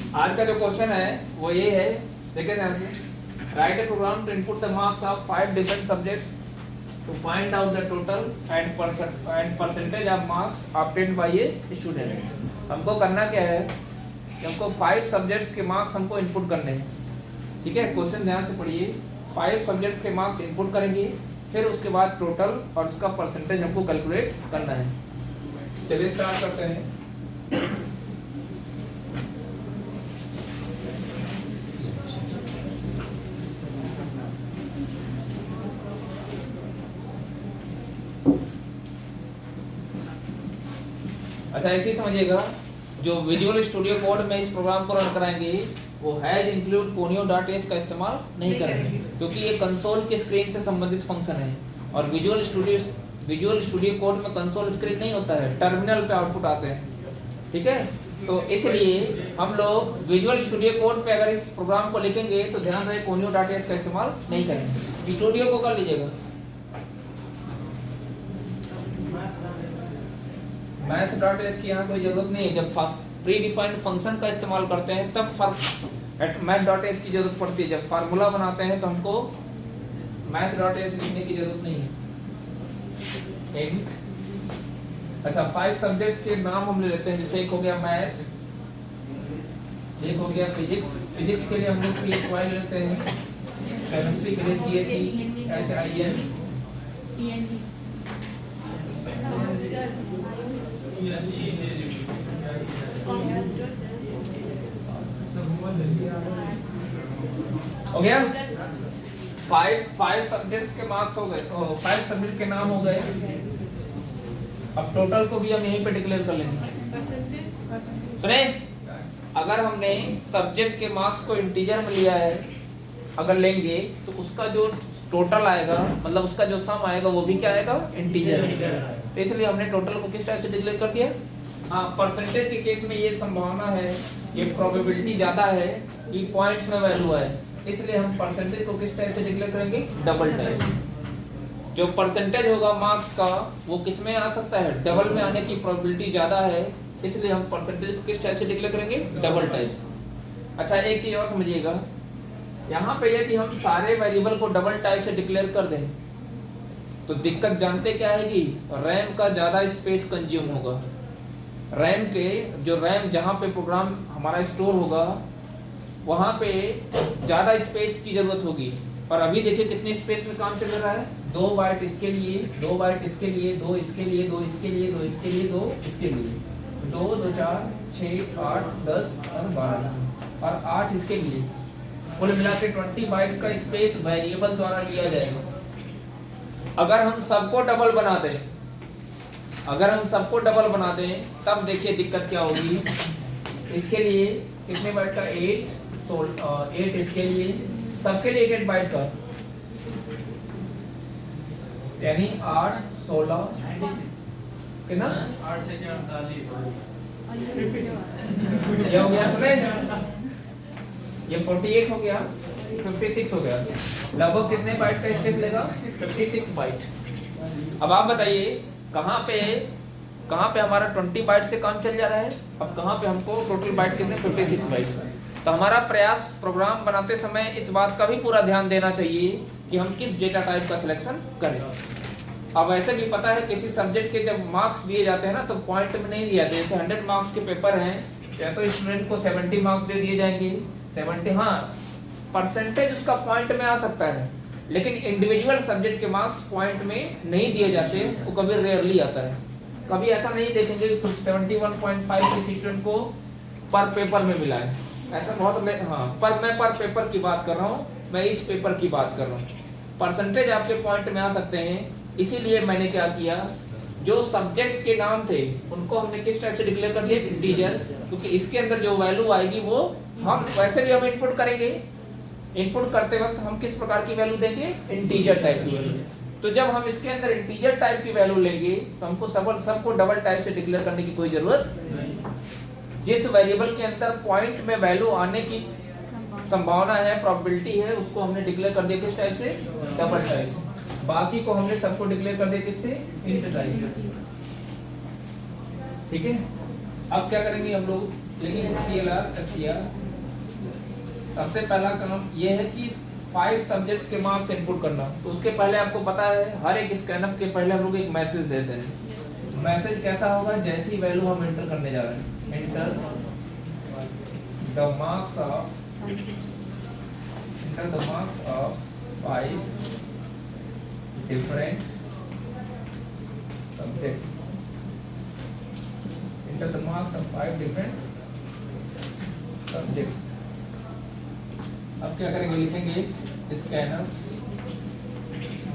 आज का जो क्वेश्चन है वो ये है, देखिए ध्यान से। Write a program to input the marks of 5 different subjects to find out the total and percentage of marks obtained by a students. हमको करना क्या है कि हमको 5 सब्जेक्ट्स के मार्क्स हमको इनपुट करने हैं। ठीक है, क्वेश्चन ध्यान से पढ़िए। 5 सब्जेक्ट्स के मार्क्स इनपुट करेंगे, फिर उसके बाद टोटल और उसका परसेंटेज हमको कैलकुलेट करना है। चलिए स्टार्ट करते हैं। अच्छा, ऐसे ही समझिएगा, जो विजुअल स्टूडियो कोड में इस प्रोग्राम को रन कराएंगे वो हैज इंक्लूड conio.h का इस्तेमाल नहीं करेंगे, क्योंकि ये कंसोल की स्क्रीन से संबंधित फंक्शन है। और विजुअल स्टूडियो कोड में कंसोल स्क्रीन नहीं होता है, टर्मिनल पे आउटपुट आते हैं। ठीक है, तो इसलिए हम लोग विजुअल स्टूडियो कोड पे अगर इस प्रोग्राम को लिखेंगे तो ध्यान रहे conio.h का इस्तेमाल नहीं करेंगे। स्टूडियो को कर लीजिएगा। मैथ.h की यहाँ कोई जरूरत नहीं है। जब प्री डिफाइंड फंक्शन का इस्तेमाल करते हैं तब मैथ.h की जरूरत पड़ती है। जब फार्मूला बनाते हैं तो हमको मैथ.h लिखने की जरूरत नहीं है। अच्छा, 5 सब्जेक्ट्स के नाम हम ले लेते हैं। जैसे एक हो गया मैथ, एक हो गया फिजिक्स। फिजिक्स के लिए हम लोग PHY लेते हैं, केमिस्ट्री के लिए CHEHIN, हो गया। 5 सब्जेक्ट्स के मार्क्स हो गए, 5 सब्जेक्ट के नाम हो गए। अब टोटल को भी हम यहीं पे डिक्लेयर कर लेंगे। सुने, अगर हमने सब्जेक्ट के मार्क्स को इंटीजर में लिया है, अगर लेंगे तो उसका जो टोटल आएगा, मतलब उसका जो सम आएगा वो भी क्या आएगा, इंटीजर। तो इसलिए हमने टोटल को किस टाइप से डिक्लेयर कर दिया। हाँ, परसेंटेज के केस में ये संभावना है, ये प्रोबेबिलिटी ज्यादा है कि पॉइंट्स में वैल्यू आए, इसलिए हम परसेंटेज को किस टाइप से डिक्लेयर करेंगे, डबल टाइप। जो परसेंटेज होगा मार्क्स का वो किस में आ सकता है, डबल में आने की प्रोबेबिलिटी ज्यादा है, इसलिए हम परसेंटेज को किस टाइप से डिक्लेयर करेंगे, डबल टाइप। अच्छा, एक चीज और समझिएगा, यहाँ पे यदि हम सारे वेरिएबल को डबल टाइप से डिक्लेयर कर दें तो दिक्कत जानते क्या आएगी, रैम का ज्यादा स्पेस कंज्यूम होगा। रैम जहाँ पे प्रोग्राम हमारा स्टोर होगा वहाँ पे ज़्यादा स्पेस की ज़रूरत होगी। और अभी देखिए कितने स्पेस में काम चल रहा है, 2 बाइट इसके लिए, 2 बाइट इसके लिए, 2 इसके लिए, 2 इसके लिए, 2 इसके लिए, 2 इसके लिए, 2 2 4 6 8 10 और 12 और 8 इसके लिए। कुल मिला के 20 बाइट का स्पेस वेरिएबल द्वारा लिया जाएगा। अगर हम सबको डबल बना दें तब देखिए दिक्कत क्या होगी। इसके लिए कितने बाइट का, 8 इसके लिए, सबके लिए 8 बाइट का, यानी 8 16 कितना, 8 से 48 ये हो गया। सुने, ये 48 हो गया, 56 हो गया। लगभग कितने बाइट का स्पेस लेगा, 56 बाइट। अब आप बताइए कहाँ पे हमारा 20 बाइट से काम चल जा रहा है, अब कहाँ पे हमको टोटल बाइट कितने, 56 बाइट। तो हमारा प्रयास प्रोग्राम बनाते समय इस बात का भी पूरा ध्यान देना चाहिए कि हम किस डेटा टाइप का सिलेक्शन करें। अब ऐसे भी पता है किसी सब्जेक्ट के जब मार्क्स दिए जाते हैं ना तो पॉइंट में नहीं दिया जाते। जैसे 100 मार्क्स के पेपर हैं, या तो स्टूडेंट को 70 मार्क्स दे दिए जाएंगे, 70, हाँ परसेंटेज उसका पॉइंट में आ सकता है, लेकिन इंडिविजुअल सब्जेक्ट के मार्क्स पॉइंट में नहीं दिए जाते, वो कभी रेयरली आता है। कभी ऐसा नहीं देखेंगे 71.5 किसी स्टूडेंट को पर पेपर में मिला है, ऐसा बहुत, हाँ पर मैं पर पेपर की बात कर रहा हूँ, मैं ईच पेपर की बात कर रहा हूँ। परसेंटेज आपके पॉइंट में आ सकते हैं, इसीलिए मैंने क्या किया, जो सब्जेक्ट के नाम थे उनको हमने किस टाइप से डिक्लेयर कर दिया, इंटीजर, क्योंकि इसके अंदर जो वैल्यू आएगी वो हम वैसे भी हम इनपुट करेंगे। इनपुट करते वक्त हम किस प्रकार की वैल्यू देंगे, इंटीजर टाइप की वैल्यू। तो जब हम इसके अंदर इंटीजर टाइप की वैल्यू लेंगे तो हमको सबको डबल टाइप से डिक्लेयर करने की कोई जरूरत नहीं। जिस वेरिएबल के अंदर पॉइंट में वैल्यू आने की संभावना है, प्रोबेबिलिटी है, उसको हमने डिक्लेयर कर दिया किस टाइप से, डबल टाइप से। बाकी को हमने सबको डिक्लेयर कर दिया किससे, इंट टाइप से। ठीक है, अब क्या करेंगे हम लोग, लेकिन CLR SCR सबसे पहला काम ये है कि 5 सब्जेक्ट्स के मार्क्स इनपुट करना। तो उसके पहले आपको पता है हर एक स्कैनअप के पहले हम लोग एक मैसेज देते हैं। मैसेज कैसा होगा, जैसी वैल्यू हम एंटर करने जा रहे हैं, enter the marks of 5 different subjects, enter the marks of 5 different subjects। अब क्या करेंगे, लिखेंगे स्कैनर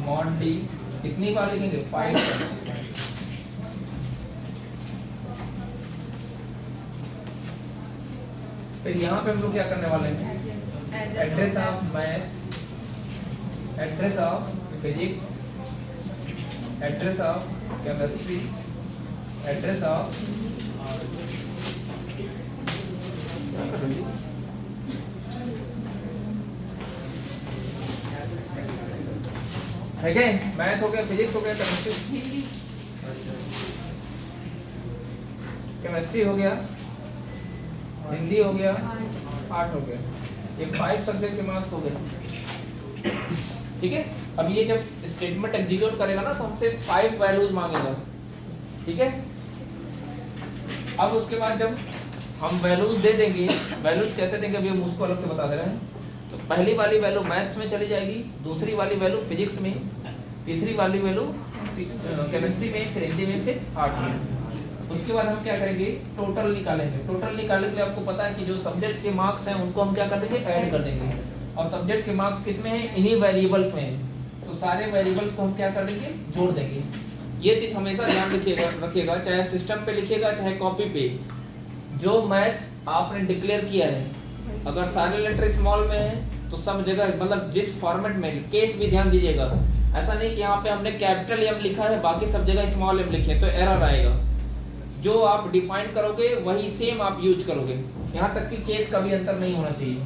mod D, कितनी बार लिखेंगे 5। फिर यहाँ पे हम लोग क्या करने वाले हैं, address of math, address of physics, address of chemistry, address of ठीक है, मैथ हो गया, फिजिक्स हो गया, केमिस्ट्री हो गया, हिंदी हो गया, आर्ट हो गया। ये 5 सब्जेक्ट के मार्क्स हो गए। ठीक है, अब ये जब स्टेटमेंट एग्जीक्यूट करेगा ना तो हमसे 5 वैल्यूज मांगेगा। ठीक है, अब उसके बाद जब हम वैल्यूज दे देंगे, वैल्यूज कैसे देंगे अभी हम उसको अलग से बता दे रहे हैं। तो पहली वाली वैल्यू मैथ्स में चली जाएगी, दूसरी वाली वैल्यू फिजिक्स में, तीसरी वाली वैल्यू केमिस्ट्री में, फिर हिंदी में, फिर आर्ट में। उसके बाद हम क्या करेंगे, टोटल निकालेंगे। टोटल निकालने के लिए आपको पता है कि जो सब्जेक्ट के मार्क्स हैं उनको हम क्या कर देंगे, ऐड कर देंगे। और सब्जेक्ट के मार्क्स किस में है, इन्हीं वेरिएबल्स में है। तो सारे वेरिएबल्स को हम क्या कर देंगे, जोड़ देंगे। ये चीज हमेशा ध्यान रखिएगा, चाहे सिस्टम पे लिखिएगा चाहे कॉपी पे। जो मैथ आपने डिक्लेयर किया है, अगर सारे लेटर स्मॉल में है तो सब जगह, मतलब जिस फॉर्मेट में, केस भी ध्यान दीजिएगा। ऐसा नहीं कि यहाँ पे हमने कैपिटल एम लिखा है बाकी सब जगह स्मॉल एम लिखे तो एरर आएगा। जो आप डिफाइन करोगे वही सेम आप यूज करोगे। यहाँ तक कि केस का भी अंतर नहीं होना चाहिए।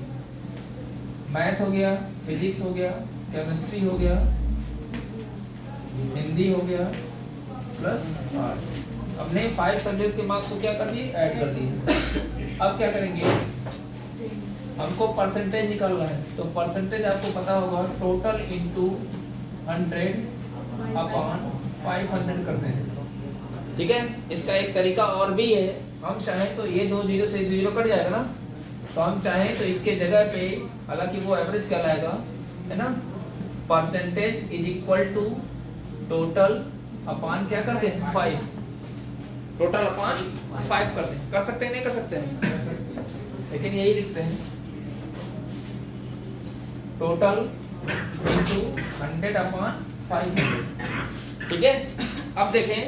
मैथ हो गया, फिजिक्स हो गया, केमिस्ट्री हो गया, हिंदी हो गया, प्लस आर्ट। हमने 5 सब्जेक्ट के मार्क्स को क्या कर दिए, ऐड कर दिए। अब क्या करेंगे, हमको परसेंटेज निकालना है। तो परसेंटेज आपको पता होगा, टोटल इंटू 100 अपॉन 500 करते हैं। ठीक है, इसका एक तरीका और भी है, हम चाहें तो ये 2 0 से 0 कट जाएगा ना, तो हम चाहें तो इसके जगह पे, हालांकि वो एवरेज कहलाएगा, है ना, percentage is equal to total upon क्या करते हैं 5, टोटल अपॉन 5 करते हैं। कर सकते हैं, नहीं कर सकते हैं, लेकिन यही लिखते हैं, टोटल इंटू 100 अपॉन 500। ठीक है, अब देखें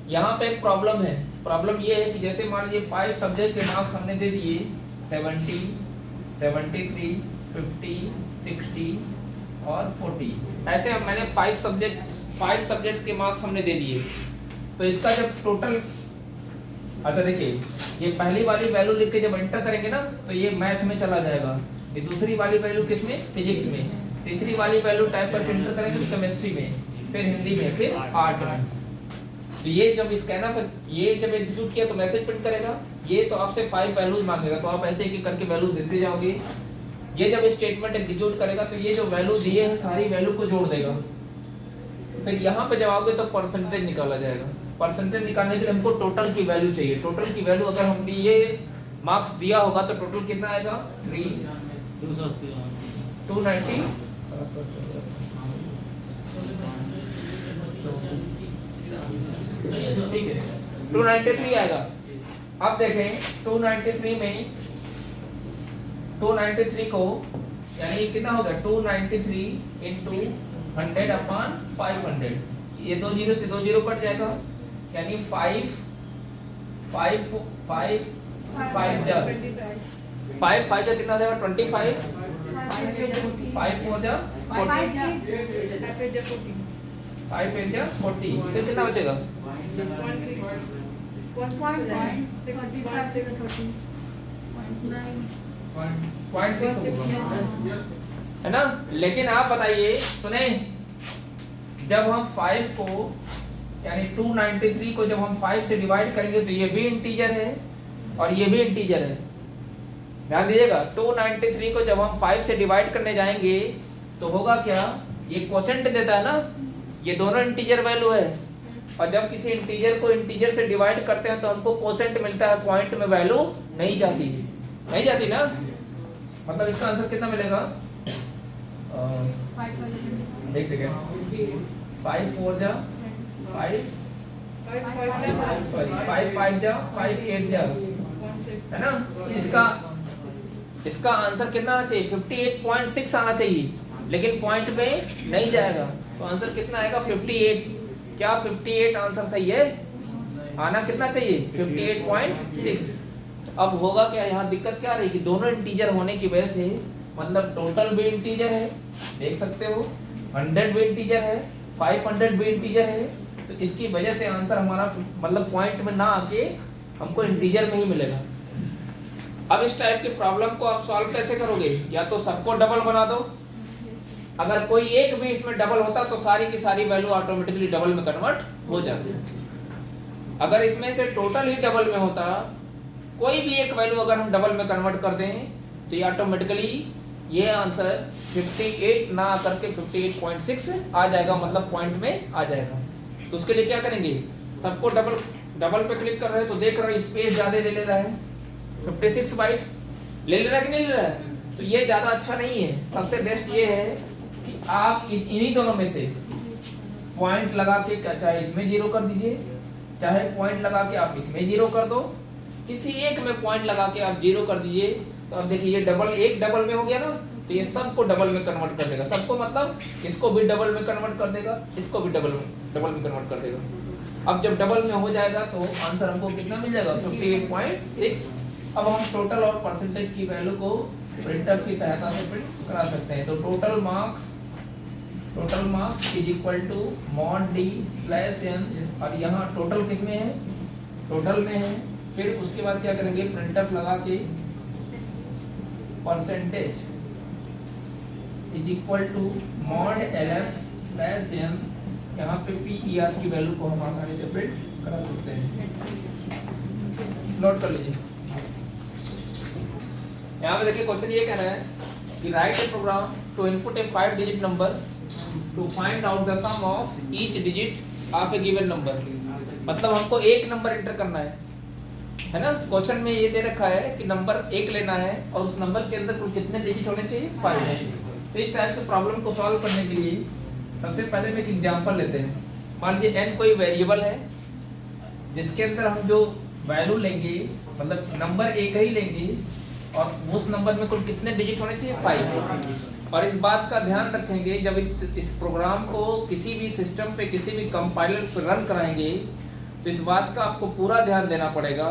यहाँ पे एक प्रॉब्लम है। प्रॉब्लम ये है कि जैसे मान लीजिए 5 सब्जेक्ट के मार्क्स हमने दे दिए 70, 73, 50, 60 और 40। ऐसे मैंने 5 सब्जेक्ट्स के मार्क्स हमने दे दिए। तो इसका जब टोटल, अच्छा देखिए, ये पहली वाली वैल्यू लिख के जब एंटर करेंगे ना तो ये मैथ में चला जाएगा, ये दूसरी वाली वैल्यू किस में, फिजिक्स में, तीसरी वाली वैल्यू टाइप करके एंटर करेंगे केमिस्ट्री में, फिर हिंदी में, फिर आर्ट में। तो ये जब स्कैनर ये जब एग्जीक्यूट किया तो मैसेज प्रिंट करेगा। ये तो आपसे 5 वैल्यूज मांगेगा, तो आप ऐसे एक करके वैल्यू देते जाओगे। ये जब स्टेटमेंट एग्जीक्यूट करेगा तो ये जो वैल्यू दिए हैं सारी वैल्यू को जोड़ देगा। फिर यहाँ पे जब आओगे तो परसेंटेज निकाला जाएगा। परसेंटेज निकालने के लिए हमको टोटल की वैल्यू चाहिए। टोटल की वैल्यू अगर हमने ये मार्क्स दिया होगा तो टोटल कितना आएगा, 290, ठीक है, 293 आएगा। अब देखें 293 में 293 को यानी कितना होगा, 293 इंटू 100 अपॉन 500। ये 2 0 से 2 0 कट जाएगा, यानी 5 5 5 5 जा 5 5 जा कितना जाएगा, 25, 5 4 जा 40, 5 8 जा 40, फिर कितना बचेगा, 0.6 है ना। लेकिन आप बताइए, सुने, जब हम 5 को यानी 293 को जब हम 5 से डिवाइड करेंगे तो ये भी इंटीजर है और ये भी इंटीजर है। ध्यान दीजिएगा, 293 को जब हम 5 से डिवाइड करने जाएंगे तो होगा क्या, ये क्वोशेंट देता है ना, ये दोनों इंटीजर वैल्यू है, और जब किसी इंटीजर को इंटीजर से डिवाइड करते हैं तो हमको क्वोशेंट मिलता है, पॉइंट में वैल्यू नहीं जाती ना। मतलब इसका आंसर कितना मिलेगा, एक सेकेंड, 5 4 जा 5 सॉरी 5 5 जा 5 8 जा, है ना। इसका आंसर कितना आना चाहिए, 58.6 आना चाहिए, लेकिन पॉइंट में नहीं जाएगा, तो आंसर कितना आएगा 58। क्या 58 आंसर सही है, आना कितना चाहिए 58.6। अब होगा क्या, यहाँ दिक्कत क्या रही कि दोनों इंटीजर होने की वजह से, मतलब टोटल भी इंटीजर है, देख सकते हो 100 भी इंटीजर है, 500 भी इंटीजर है, तो इसकी वजह से आंसर हमारा मतलब पॉइंट में ना आके हमको इंटीजर में ही मिलेगा। अब इस टाइप की प्रॉब्लम को आप सॉल्व कैसे करोगे, या तो सबको डबल बना दो, अगर कोई एक भी इसमें डबल होता तो सारी की सारी वैल्यू ऑटोमेटिकली डबल में कन्वर्ट हो जाती। अगर इसमें से टोटल ही डबल में होता, कोई भी एक वैल्यू अगर हम डबल में कन्वर्ट कर दें तो ये ऑटोमेटिकली ये आंसर 58 ना करके 58.6 आ जाएगा, मतलब पॉइंट में आ जाएगा। तो उसके लिए क्या करेंगे, सबको डबल पे क्लिक कर रहे हैं तो देख रहे हैं स्पेस ज्यादा ले रहा है, 56 बाइट ले रहा है कि नहीं ले रहा है, तो ये ज्यादा अच्छा नहीं है। सबसे बेस्ट ये है कि आप इन्हीं दोनों में से पॉइंट लगा के, चाहे इसमें 0 कर दीजिए, चाहे पॉइंट लगा के आप इसमें 0 कर दो, किसी एक में पॉइंट लगा के आप 0 कर दीजिए, तो अब देखिए ये एक डबल में हो गया ना, तो ये सबको डबल में कन्वर्ट कर देगा, सबको मतलब इसको भी डबल में कन्वर्ट कर देगा, इसको भी डबल में कन्वर्ट कर देगा। अब जब डबल में हो जाएगा तो आंसर हमको कितना मिल जाएगा 58.6। अब हम टोटल और परसेंटेज की वैल्यू को प्रिंटर की सहायता से प्रिंट करा सकते हैं। तो total marks is equal to mod d/n, और यहाँ टोटल किस में है, टोटल में है। फिर उसके बाद क्या करेंगे, प्रिंटफ लगा के percentage is equal to mod lf/n, यहाँ पे PER की वैल्यू को हम आसानी से प्रिंट करा सकते हैं। नोट कर लीजिए, यहाँ पे देखिए क्वेश्चन ये कह रहा है कि write a program to input a 5 digit number to find out the sum of each digit of a given number. मतलब हमको एक नंबर एंटर करना है ना। क्वेश्चन में ये दे रखा है कि नंबर 1 लेना है और उस नंबर के अंदर कुल कितने डिजिट होने चाहिए, 5। तो इस टाइप के प्रॉब्लम को सॉल्व करने के लिए सबसे पहले हम एक एग्जांपल लेते हैं। मान लीजिए n कोई वेरिएबल है जिसके अंदर हम जो वैल्यू लेंगे, मतलब नंबर एक ही लेंगे, और उस नंबर में कुल कितने डिजिट होने चाहिए, 5। और इस बात का ध्यान रखेंगे जब इस प्रोग्राम को किसी भी सिस्टम पे, किसी भी कंपाइलर पे रन कराएंगे, तो इस बात का आपको पूरा ध्यान देना पड़ेगा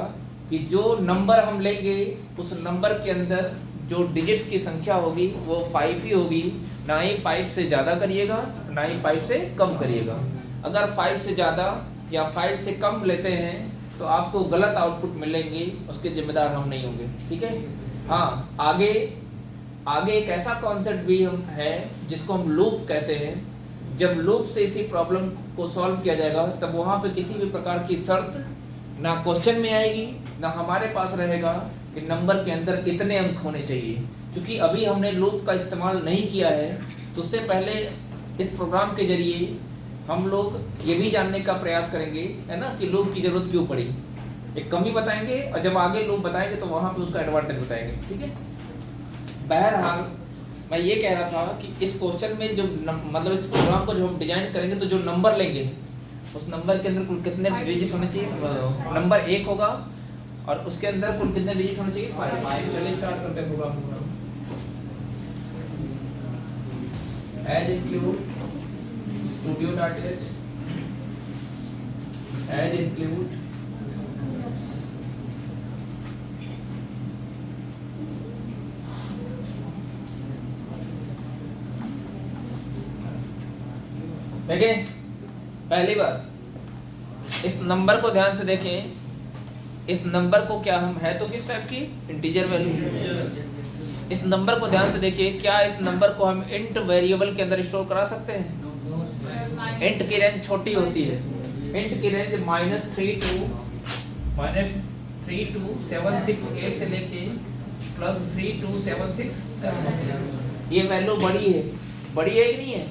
कि जो नंबर हम लेंगे उस नंबर के अंदर जो डिजिट्स की संख्या होगी वो 5 ही होगी, ना ही 5 से ज़्यादा करिएगा, ना ही 5 से कम करिएगा। अगर 5 से ज़्यादा या 5 से कम लेते हैं तो आपको गलत आउटपुट मिलेंगे, उसके जिम्मेदार हम नहीं होंगे, ठीक है। हाँ, आगे एक ऐसा कॉन्सेप्ट भी हम है जिसको हम लूप कहते हैं। जब लूप से इसी प्रॉब्लम को सॉल्व किया जाएगा तब वहाँ पे किसी भी प्रकार की शर्त ना क्वेश्चन में आएगी, ना हमारे पास रहेगा कि नंबर के अंदर इतने अंक होने चाहिए। क्योंकि अभी हमने लूप का इस्तेमाल नहीं किया है, तो उससे पहले इस प्रोग्राम के जरिए हम लोग ये भी जानने का प्रयास करेंगे, है ना, कि लूप की ज़रूरत क्यों पड़ी। एक कमी बताएंगे और जब आगे लूप बताएंगे तो वहाँ पे उसका एडवांटेज बताएंगे, ठीक है। बहरहाल मैं ये कह रहा था कि इस क्वेश्चन में जो मतलब इस प्रोग्राम को जो हम डिजाइन करेंगे तो जो नंबर लेंगे उस नंबर के अंदर कुल कितने डिजिट होने चाहिए, नंबर 1 होगा और उसके अंदर कुल कितने डिजिट होने चाहिए, 5। चलिए स्टार्ट करते हैं program. Hash include studio.h, hash include देखें, पहली बार इस नंबर को ध्यान से देखें। इस नंबर को क्या हम है तो किस टाइप की, इंटीजर वैल्यू। इस नंबर को ध्यान से देखिए, क्या इस नंबर को हम इंट वेरिएबल के अंदर स्टोर करा सकते हैं। इंट की रेंज छोटी होती है, इंट की रेंज -3 to 768 से लेके +3 to 767। ये वैल्यू बड़ी है कि नहीं है?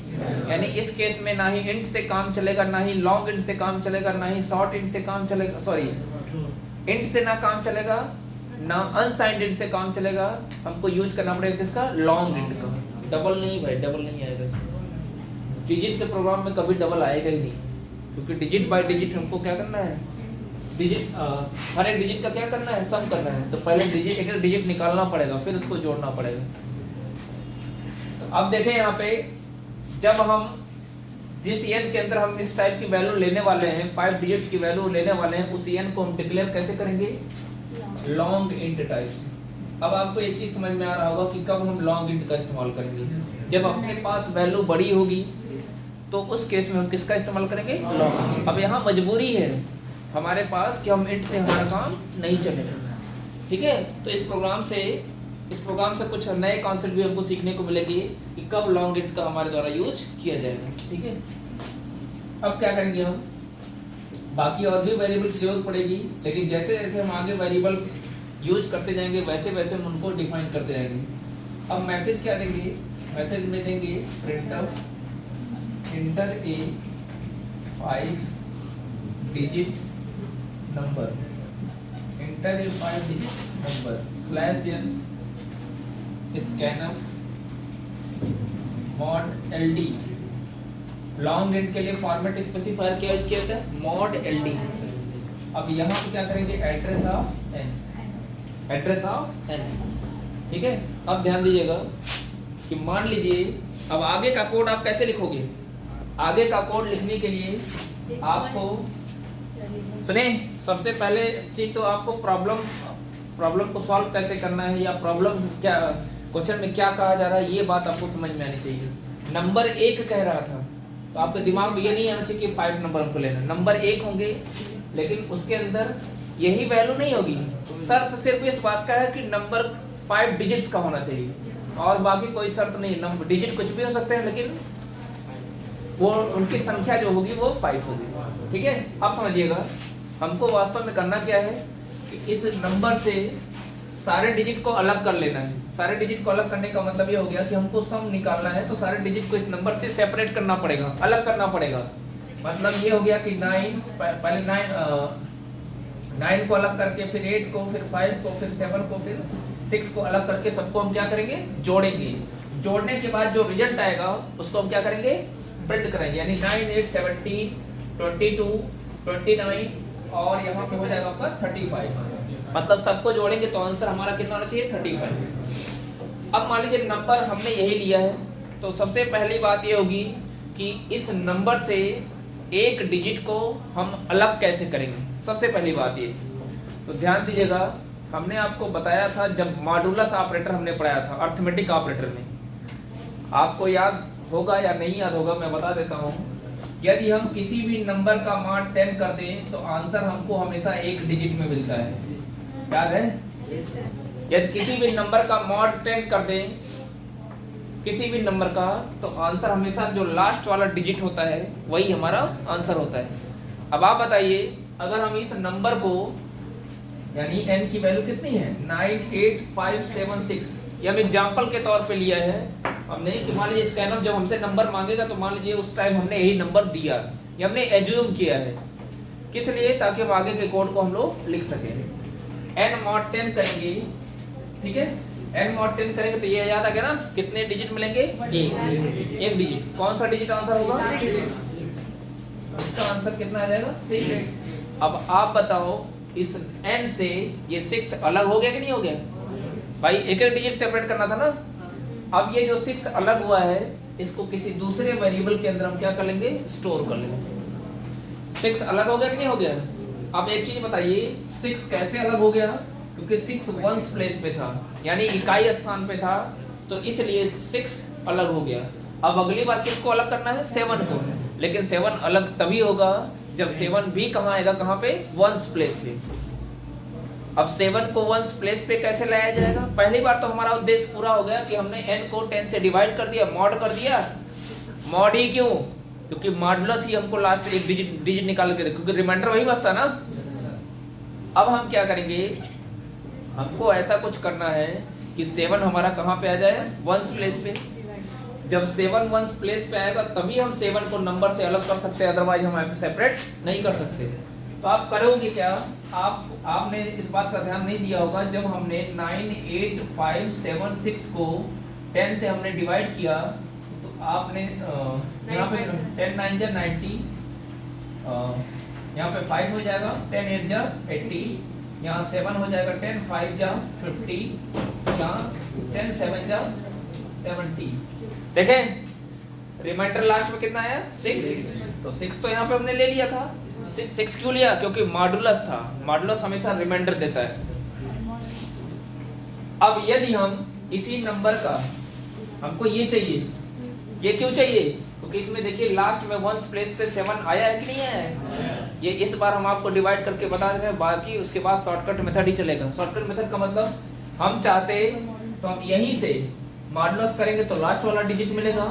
यानी इस केस में ना ही इंट से काम चलेगा, ना ही लॉन्ग इंट से काम चलेगा, ना ही शॉर्ट इंट से काम चलेगा, सॉरी इंट से ना काम चलेगा, ना अनसाइंड इंट से काम चलेगा। हमको यूज करना पड़ेगा किसका? लॉन्ग इंट का। डबल नहीं भाई, डबल नहीं आएगा इसमें। डिजिट के प्रोग्राम में कभी डबल आएगा ही नहीं, क्योंकि डिजिट बाय डिजिट हमको क्या करना है? डिजिट हर एक डिजिट का क्या करना है? सम करना है। तो पहले डिजिट एक डिजिट निकालना पड़ेगा, फिर उसको जोड़ना पड़ेगा। तो अब देखें यहाँ पे, जब हम जिस n के अंदर हम इस टाइप की वैल्यू लेने वाले हैं, 5 डिजिट्स की वैल्यू लेने वाले हैं, उस n को हम डिक्लेयर कैसे करेंगे? लॉन्ग इंट टाइप से। अब आपको एक चीज समझ में आ रहा होगा कि कब हम लॉन्ग इंट का इस्तेमाल करेंगे। जब अपने पास वैल्यू बड़ी होगी तो उस केस में हम किसका इस्तेमाल करेंगे? लॉन्ग। अब यहाँ मजबूरी है हमारे पास कि हम इंट से हमारा काम नहीं चलेगा, ठीक है? तो इस प्रोग्राम से कुछ नए कॉन्सेप्ट भी हमको सीखने को मिलेगी कि कब लॉन्ग इंट का हमारे द्वारा यूज किया जाएगा, ठीक है? अब क्या करेंगे हम? बाकी और भी वेरिएबल की जरूरत पड़ेगी, लेकिन जैसे जैसे हम आगे वेरिएबल्स यूज करते जाएंगे वैसे वैसे हम उनको डिफाइन करते जाएंगे। अब मैसेज क्या देंगे? मैसेज में देंगे प्रिंटफ इंटर ए 5 डिजिट नंबर, इंटर ए 5 digit number /n scanf mod ld। Long int के लिए फॉर्मेट स्पेसिफायर क्या यूज किया था? mod ld। अब यहाँ पे क्या करेंगे? एड्रेस ऑफ n, ठीक है? अब ध्यान दीजिएगा कि मान लीजिए, अब आगे का कोड आप कैसे लिखोगे? आगे का कोड लिखने के लिए आपको सुने, सबसे पहले चीज तो आपको प्रॉब्लम को सॉल्व कैसे करना है, या प्रॉब्लम क्या, क्वेश्चन में क्या कहा जा रहा है, ये बात आपको समझ में आनी चाहिए। नंबर 1 कह रहा था तो आपके दिमाग में ये नहीं आना चाहिए कि 5 नंबर हमको लेना। नंबर 1 होंगे, लेकिन उसके अंदर यही वैल्यू नहीं होगी। शर्त सिर्फ इस बात का है कि नंबर 5 डिजिट्स का होना चाहिए, और बाकी कोई शर्त नहीं। नंबर डिजिट कुछ भी हो सकते हैं, लेकिन वो उनकी संख्या जो होगी वो 5 होगी, ठीक है? आप समझिएगा, हमको वास्तव में करना क्या है कि इस नंबर से सारे डिजिट को अलग कर लेना है। सारे डिजिट को अलग करने का मतलब ये हो गया कि हमको सम निकालना है, तो सारे डिजिट को इस नंबर से सेपरेट करना पड़ेगा, अलग करना पड़ेगा। मतलब ये हो गया कि 9 पहले 9 को अलग करके, फिर 8 को, फिर 5 को, फिर 7 को, फिर 6 को अलग करके सबको हम क्या करेंगे? जोड़ेंगे। जोड़ने के बाद जो रिजल्ट आएगा उसको हम क्या करेंगे? प्रिंट करेंगे। यानी 9 8 17 22 29 और यहाँ पे हो जाएगा आपका 35। मतलब सबको जोड़ेंगे तो आंसर हमारा कितना होना चाहिए? 35। अब मान लीजिए नंबर हमने यही लिया है, तो सबसे पहली बात ये होगी कि इस नंबर से एक डिजिट को हम अलग कैसे करेंगे। सबसे पहली बात ये, तो ध्यान दीजिएगा, हमने आपको बताया था जब मॉडुलस ऑपरेटर हमने पढ़ाया था अर्थमेटिक ऑपरेटर में, आपको याद होगा या नहीं याद होगा, मैं बता देता हूँ। यदि हम किसी भी नंबर का मान 10 कर दें तो आंसर हमको हमेशा एक डिजिट में मिलता है, याद है? यदि किसी भी नंबर का मॉड 10 कर दें, किसी भी नंबर का, तो आंसर हमेशा जो लास्ट वाला डिजिट होता है वही हमारा आंसर होता है। अब आप बताइए, अगर हम इस नंबर को, यानी n की वैल्यू कितनी है? 98576, ये हम एग्जाम्पल के तौर पे लिया है हमने कि मान लीजिए स्कैनर जब हमसे नंबर मांगेगा तो मान लीजिए उस टाइम हमने यही नंबर दिया, ये हमने एज्यूम किया है। किस लिए? ताकि हम आगे के कोड को हम लोग लिख सकें। n mod 10 करेंगे, ठीक है? n mod 10 करेंगे तो ये याद आ गया ना, कितने डिजिट मिलेंगे? एक डिजिट। कौन सा डिजिट आंसर होगा? इसका आंसर कितना आ जाएगा? 6। अब आप बताओ, इस n से ये 6 अलग हो गया कि नहीं हो गया? भाई एक एक डिजिट सेपरेट करना था ना। अब ये जो 6 अलग हुआ है, इसको किसी दूसरे वेरिएबल के अंदर हम क्या कर लेंगे? स्टोर कर लेंगे। 6 अलग हो गया कि नहीं हो गया? अब एक चीज बताइए, 6 कैसे अलग हो गया? क्योंकि 6 वंस प्लेस पे था, यानी इकाई स्थान पे था, तो इसलिए 6 अलग हो गया। अब अगली बार किसको अलग करना है? 7 को। लेकिन 7 अलग तभी होगा जब 7 भी कहाँ आएगा? कहाँ पे? वंस प्लेस पे। अब 7 को वंस प्लेस पे कैसे लाया जाएगा? पहली बार तो हमारा उद्देश्य पूरा हो गया कि हमने n को 10 से डिवाइड कर दिया, मॉड कर दिया। मॉड ही क्यों? क्योंकि मॉडुलस ही हमको लास्ट एक डिजिट निकाल के दे, क्योंकि रिमाइंडर वही बचता ना। अब हम क्या करेंगे, हमको ऐसा कुछ करना है कि 7 हमारा कहाँ पे आ जाए, वंस प्लेस पे। जब 7 वंस प्लेस पे आएगा तभी हम 7 को नंबर से अलग कर सकते हैं, अदरवाइज हम सेपरेट नहीं कर सकते। तो आप करोगे क्या, आपने इस बात का ध्यान नहीं दिया होगा, जब हमने 9 8 5 7 6 को 10 से हमने डिवाइड किया तो आपने यहाँ पे 10 9 जा 90, यहाँ पे 5 हो जाएगा, 10 8 जा 80, यहाँ 7 हो जाएगा, 10 5 जा 50, यहाँ 10 7 जा 70। देखें रिमाइंडर लास्ट में कितना आया, 6। तो 6 तो यहाँ पे हमने ले लिया था। 6 क्यों लिया, क्योंकि मॉडुलस था, मॉडुलस हमेशा रिमाइंडर देता है। अब यदि हम इसी नंबर का, हमको ये चाहिए, ये क्यों चाहिए, क्योंकि इसमें देखिए लास्ट में वंस प्लेस पे 7 आया है कि नहीं आया। ये इस बार हम आपको डिवाइड करके बता देते हैं, बाकी उसके बाद शॉर्टकट मेथड ही चलेगा। शॉर्टकट मेथड का मतलब हम चाहते तो हम यहीं से मॉडुलस करेंगे तो लास्ट वाला डिजिट मिलेगा,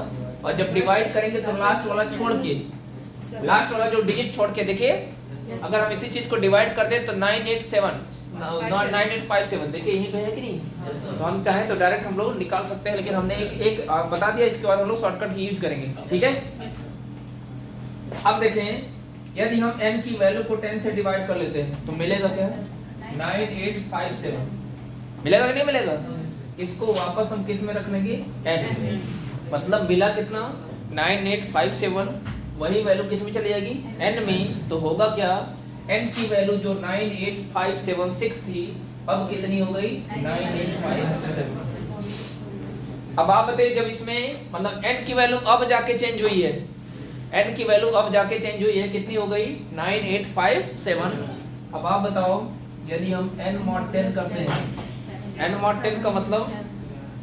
और जब डिवाइड करेंगे तो लास्ट वाला छोड़ के, लास्ट वाला जो डिजिट छोड़ के, देखिए अगर हम इसी चीज को डिवाइड कर दें तो 9857 देखिए यहीं पे है कि नहीं। तो हम चाहें तो डायरेक्ट हम लोग निकाल सकते हैं, लेकिन हमने एक बता दिया, इसके बाद हम लोग शॉर्टकट ही यूज करेंगे, ठीक है। अब देखें यदि हम n की वैल्यू को 10 से डिवाइड कर लेते हैं तो मिलेगा क्या, 9857 मिलेगा कि नहीं मिलेगा। इसको वापस हम किस में रख लेंगे, n, मतलब मिला कितना 9857, वही वैल्यू किस में चली जाएगी, n में। तो होगा क्या, n की वैल्यू जो 98576 थी अब कितनी हो गई, 9857। अब आप बताइए जब इसमें मतलब n की वैल्यू अब जाके चेंज हुई है, n की वैल्यू अब जाके चेंज हुई है, कितनी हो गई 9857। अब आप बताओ यदि हम n mod 10 करते हैं, n mod 10 का मतलब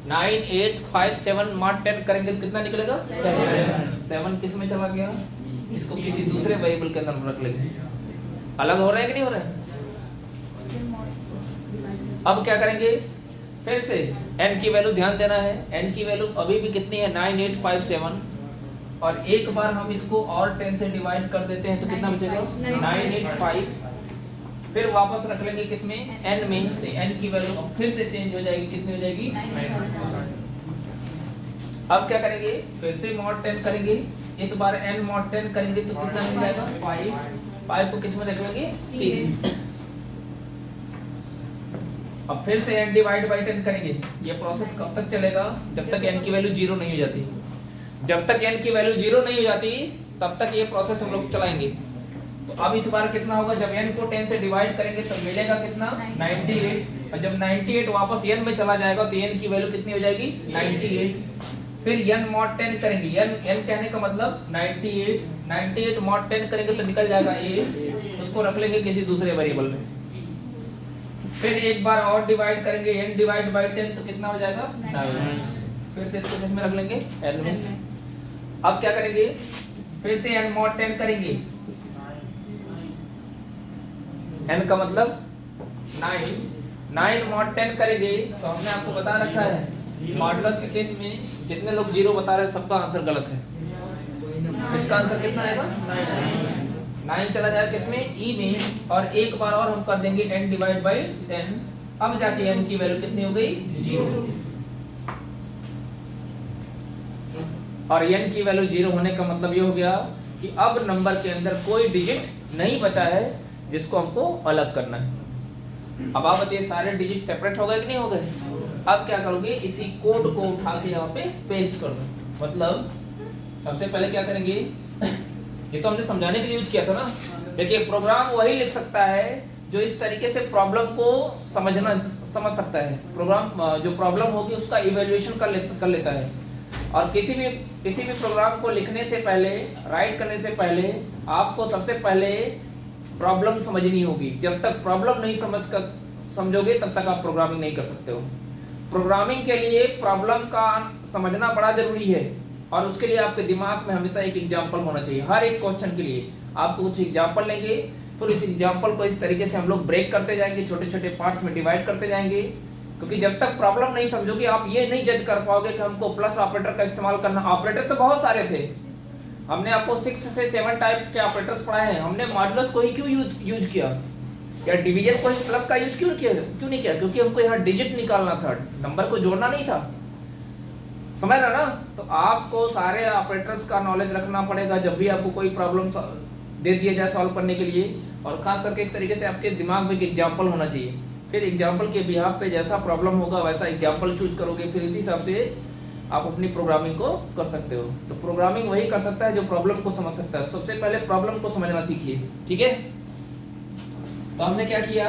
9857 mod 10 करेंगे तो कितना निकलेगा, 7 किस में चला गया, इसको किसी दूसरे वेरिएबल के अंदर रख लेंगे। अलग हो रहा है कि नहीं हो रहा है। अब क्या करेंगे, फिर से n की वैल्यू ध्यान देना है, n की वैल्यू अभी भी कितनी है 9857, और एक बार हम इसको और 10 से डिवाइड कर देते हैं तो कितना बचेगा 985, फिर वापस रख लेंगे किसमें, n में। तो n की वैल्यू फिर से चेंज हो जाएगी, कितनी हो जाएगी 985। अब क्या करेंगे, फिर से mod 10 करेंगे, इस बार n mod 10 करेंगे तो कितना मिल जाएगा 5 को किस में रख लेंगे, c। अब फिर से n डिवाइड बाई 10 करेंगे। ये प्रोसेस कब तक चलेगा, जब तक n की वैल्यू 0 नहीं हो जाती। जब तक n की वैल्यू 0 नहीं हो जाती तब तक ये प्रोसेस हम लोग चलाएंगे। तो अब इस बार कितना होगा, जब n को 10 से डिवाइड करेंगे तो मिलेगा कितना 98, और जब 98 वापस n में चला जाएगा तो n की वैल्यू कितनी हो जाएगी 98। फिर n mod 10 करेंगे, n कहने का मतलब 98 mod 10 करेंगे तो निकल जाएगा 8, उसको रख लेंगे किसी दूसरे वेरिएबल में। फिर एक बार और डिवाइड करेंगे, n डिवाइड बाई 10 तो कितना हो जाएगा 9, फिर से इसको किसमें रख लेंगे n में। अब क्या करेंगे, फिर से n mod 10 करेंगे, n का मतलब 9 mod 10 करेंगे। तो हमने आपको बता रखा है मॉडुलस के केस में जितने लोग 0 बता रहे हैं सबका आंसर गलत है। इसका आंसर कितना आएगा 9 चला जाएगा किसमें, e में, और एक बार और हम कर देंगे n डिवाइड बाई 10। अब जाके n की वैल्यू कितनी हो गई 0, और n की वैल्यू 0 होने का मतलब ये हो गया कि अब नंबर के अंदर कोई डिजिट नहीं बचा है जिसको हमको अलग करना है। अब आप बताइए सारे डिजिट सेपरेट हो गए कि नहीं हो गए। अब क्या करोगे, इसी कोड को उठा के यहाँ पे पेस्ट कर दो। मतलब सबसे पहले क्या करेंगे, ये तो हमने समझाने के लिए यूज किया था ना। देखिए प्रोग्राम वही लिख सकता है जो इस तरीके से प्रॉब्लम को समझ सकता है। प्रोग्राम जो प्रॉब्लम होगी उसका इवैल्यूएशन कर लेता है। और किसी भी प्रोग्राम को लिखने से पहले, राइट करने से पहले आपको सबसे पहले प्रॉब्लम समझनी होगी। जब तक प्रॉब्लम नहीं समझोगे तब तक आप प्रोग्रामिंग नहीं कर सकते हो। प्रोग्रामिंग के लिए प्रॉब्लम का समझना बड़ा जरूरी है, और उसके लिए आपके दिमाग में हमेशा एक एग्जाम्पल होना चाहिए। हर एक क्वेश्चन के लिए आपको कुछ एग्जाम्पल लेंगे, फिर इस एग्जाम्पल को इस तरीके से हम लोग ब्रेक करते जाएंगे, छोटे छोटे पार्ट्स में डिवाइड करते जाएंगे। क्योंकि जब तक प्रॉब्लम नहीं समझोगे आप ये नहीं जज कर पाओगे कि हमको प्लस ऑपरेटर का इस्तेमाल करना। ऑपरेटर तो बहुत सारे थे, हमने आपको 6 से 7 टाइप के ऑपरेटर्स पढ़ाए हैं, हमने मॉडुलस को ही क्यों यूज किया, या डिवीजन को ही प्लस का यूज क्यों नहीं किया? क्योंकि हमको यहाँ डिजिट निकालना था, नंबर को जोड़ना नहीं था, समझ रहा ना? तो आपको सारे ऑपरेटर्स का नॉलेज रखना पड़ेगा जब भी आपको कोई प्रॉब्लम दे दिया जाए सॉल्व करने के लिए, और खास करके इस तरीके से आपके दिमाग में एक एग्जाम्पल होना चाहिए। फिर एग्जाम्पल के बिहाफ पे जैसा प्रॉब्लम होगा वैसा एग्जाम्पल चूज करोगे, फिर इसी हिसाब से आप अपनी प्रोग्रामिंग को कर सकते हो। तो प्रोग्रामिंग वही कर सकता है जो प्रॉब्लम को समझ सकता है। सबसे पहले प्रॉब्लम को समझना सीखिए, ठीक है? तो हमने क्या किया,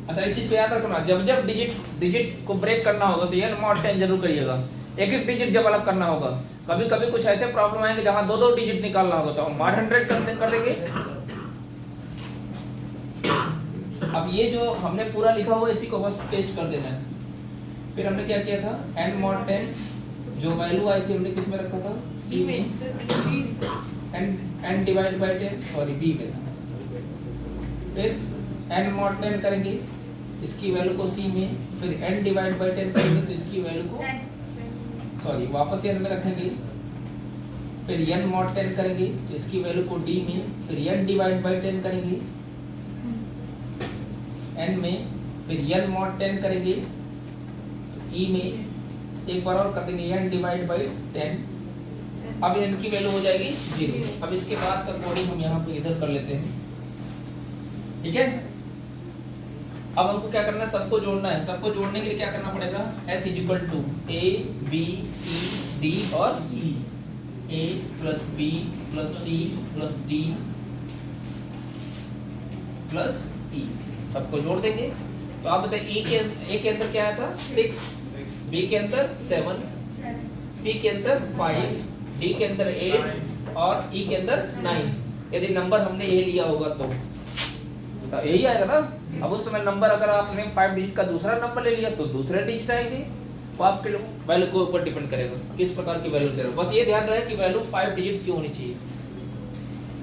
अच्छा इस चीज को याद रखना, जब जब डिजिट को ब्रेक करना होगा तो ये mod 10 जरूर करिएगा। एक एक डिजिट जब अलग करना होगा, कभी कभी कुछ ऐसे प्रॉब्लम आएंगे जहां दो दो डिजिट निकालना होगा तो हम mod 100 कर देंगे। अब ये जो हमने पूरा लिखा हुआ इसी को बस पेस्ट कर देना है। फिर हमने क्या किया था, n mod 10 जो वैल्यू आई थी हमने किस में रखा था, c में, n divide by 10 sorry b में था। फिर n mod 10 करेंगे, इसकी वैल्यू को c में, फिर n डिवाइड बाय 10 करेंगे तो इसकी वैल्यू को सॉरी वापस n में रखेंगे, फिर n mod 10 करेंगे तो इसकी वैल्यू को d में, फिर n डिवाइड बाय 10 करेंगे n में, फिर n mod 10 करेंगे e में, एक बार और कर देंगे n डिवाइड बाई 10। अब n की वैल्यू हो जाएगी 0। अब इसके बाद का कोडिंग हम यहाँ पे इधर कर लेते हैं, ठीक है? अब हमको क्या करना है, सबको जोड़ना है। सबको जोड़ने के लिए क्या करना पड़ेगा, s equal to a b c d और e, a plus b plus c plus d plus e, सबको जोड़ देंगे। तो आप बताइए ए के अंदर क्या आया था 6, बी के अंदर 7, सी के अंदर 5, डी के अंदर 8 और ई के अंदर 9। यदि नंबर हमने ये लिया होगा तो यही आएगा ना। अब उस समय नंबर अगर आपने 5 डिजिट का दूसरा नंबर ले लिया तो दूसरे डिजिट आएंगे। वो आपके वैल्यू के ऊपर डिपेंड करेगा किस प्रकार की वैल्यू दे रहे हो। बस ये ध्यान रहे कि वैल्यू 5 डिजिट्स की होनी चाहिए।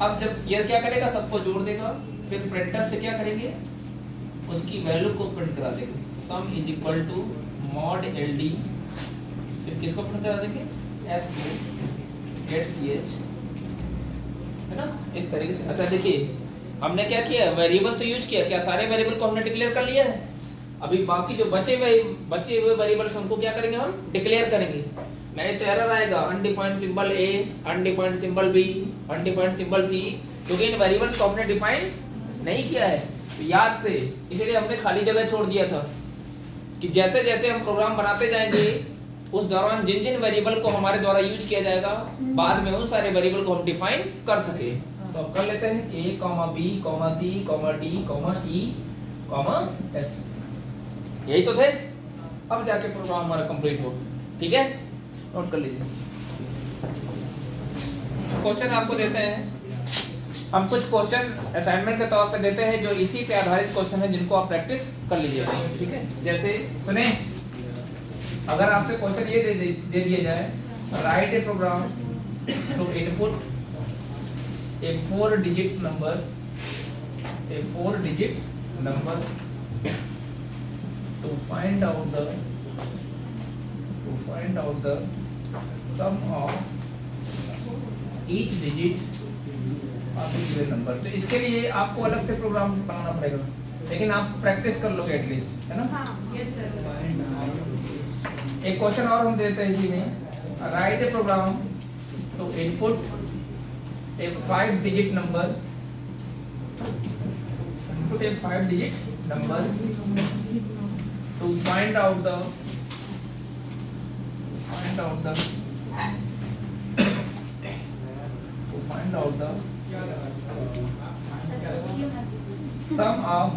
अब जब ये क्या करेगा, सबको जोड़ देगा, फिर प्रिंटर से क्या करेंगे, उसकी वैल्यू को प्रिंट करा देंगे। Sum is equal to mod ld, फिर किसको प्रिंट करा देंगे, s को get ch, है ना, इस तरीके से। अच्छा देखिए हमने क्या किया, वेरिएबल तो यूज किया, क्या सारे वेरिएबल को हमने डिक्लेयर कर लिया है? अभी बाकी जो बचे हुए वेरिएबल्स हमको क्या करेंगे, हम डिक्लेयर करेंगे। नहीं तो एरर आएगा, undefined symbol a, undefined symbol b, undefined symbol c, क्योंकि इन वेरिएबल्स को हमने डिफाइन नहीं किया है याद से, इसीलिए हमने खाली जगह छोड़ दिया था कि जैसे जैसे हम प्रोग्राम बनाते जाएंगे उस दौरान जिन जिन वेरिएबल को हमारे द्वारा यूज किया जाएगा बाद में उन सारे वेरिएबल को हम डिफाइन कर सके। तो अब कर लेते हैं a, b, c, d, e, s, यही तो थे। अब जाके प्रोग्राम हमारा कंप्लीट हो, ठीक है? नोट कर लीजिए। क्वेश्चन आपको देते हैं, हम कुछ क्वेश्चन असाइनमेंट के तौर पे देते हैं जो इसी पे आधारित क्वेश्चन है, जिनको आप प्रैक्टिस कर लीजिएगा, ठीक है? जैसे सुने, अगर आपसे क्वेश्चन ये दे दिया जाए, write a program to input a 4 digits number to find out the sum of each digit number. तो इसके लिए आपको अलग से प्रोग्राम बनाना पड़ेगा, लेकिन आप प्रैक्टिस कर लोगे एटलीस्ट, है ना? हाँ, यस सर। एक क्वेश्चन और हम देते हैं इसी में, write a program to input a 5 digit number to find out the sum of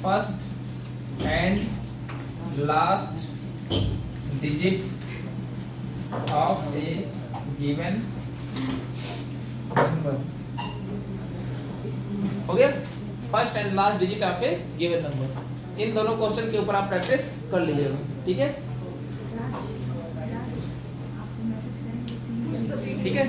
first and last digit of a given number। हो गया, first and last digit of a given number. इन दोनों क्वेश्चन के ऊपर आप practice कर लीजिएगा, ठीक है? ठीक है।